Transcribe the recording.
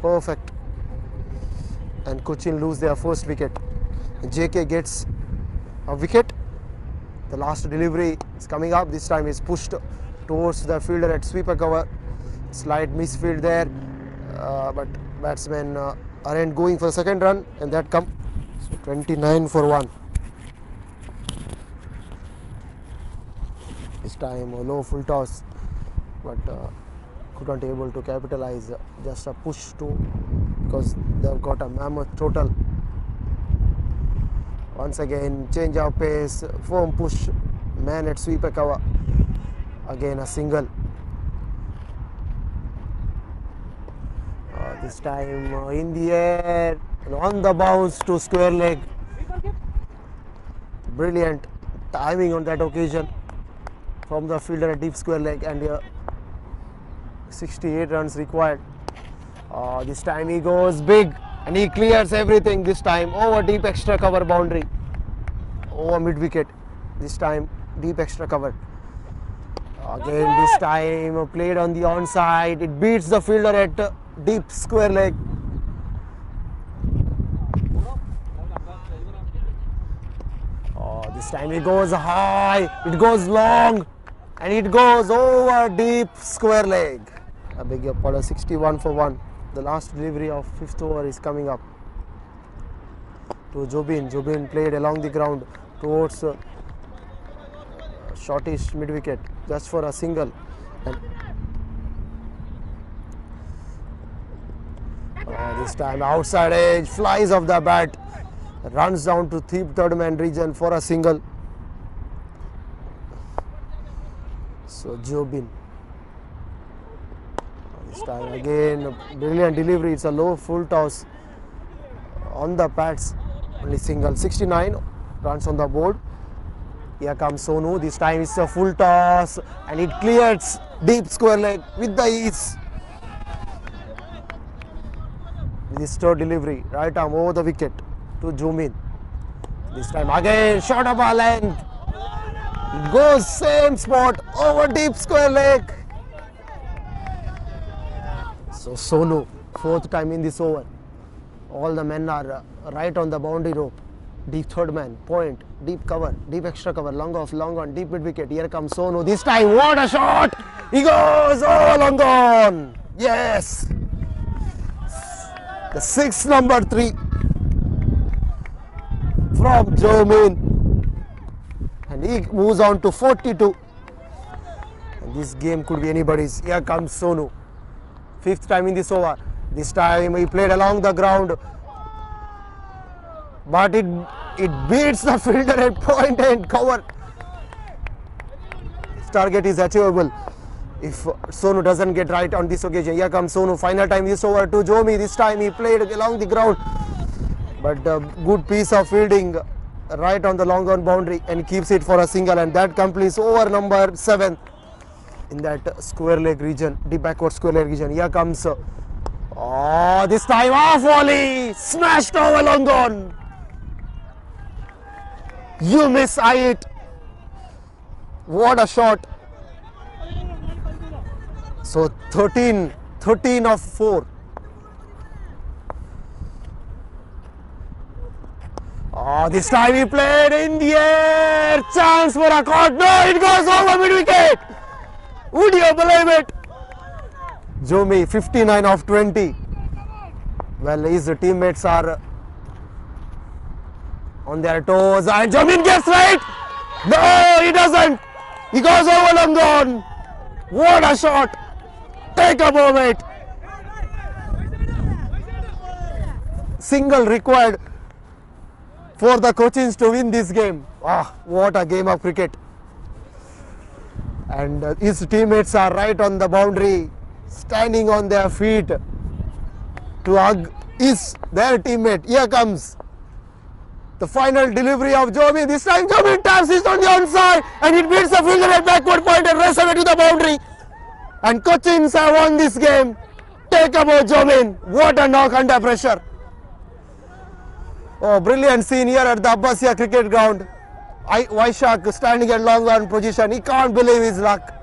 Perfect. And Cochin lose their first wicket. JK gets a wicket. The last delivery is coming up. This time is pushed towards the fielder at sweeper cover. Slight misfield there, but batsmen aren't going for the second run, and that come. So 29 for 1. This time a low full toss, but couldn't able to capitalize. Just a push to, because they've got a mammoth total. Once again, change of pace, firm push, man at sweeper cover. Again a single. This time in the air and on the bounce to square leg. Brilliant timing on that occasion from the fielder at deep square leg, and 68 runs required. This time he goes big and he clears everything this time over deep extra cover boundary, over mid wicket. This time deep extra cover. Again this time played on the onside. It beats the fielder at deep square leg. This time it goes high, it goes long, and it goes over deep square leg. I beg your pardon, 61 for 1. The last delivery of 5th over is coming up to Jobin. Jobin played along the ground towards shortish mid wicket just for a single. And this time outside edge, flies off the bat, runs down to third man region for a single. So Jobin. This time again brilliant delivery. It's a low full toss on the pads, only single. 69 runs on the board. Here comes Sonu. This time it's a full toss and it clears deep square leg with the ease. This third delivery, right arm over the wicket to Jobin. This time again short of a length, goes same spot over deep square leg. So Sonu, 4th time in this over. All the men are right on the boundary rope. Deep third man, point, deep cover, deep extra cover, long off, long on, deep mid wicket. Here comes Sonu. This time what a shot! He goes all long on. Yes. The 6th number 3 from Jobin, and he moves on to 42. And this game could be anybody's. Here comes Sonu, 5th time in this over. This time he played along the ground, but it beats the fielder at point and cover. This target is achievable if Sonu doesn't get right on this occasion. Here comes Sonu, final time this over to Jomi. This time he played along the ground, but a good piece of fielding right on the long on boundary and keeps it for a single, and that completes over number 7 in that square leg region, deep backward square leg region. Here comes this time off volley, smashed over long on. You miss it. What a shot. So 13 of 4. This time he played in the air. Chance for a caught. No, it goes over mid wicket. Would you believe it? Jomi, 59 of 20. Well, his teammates are on their toes, and Jobin gets right. No, he doesn't. He goes over long gone. What a shot. Take a moment. Single required for the Cochins to win this game. What a game of cricket. And his teammates are right on the boundary, standing on their feet to hug their teammate. Here comes the final delivery of Jomi. This time Jomi taps it on the onside and it beats the fielder at backward point and rests away to the boundary. And Cochins have won this game. Take about Jomin. What a knock under pressure. Oh, brilliant scene here at the Abbasiya cricket ground. Vaishak standing at long on position. He can't believe his luck.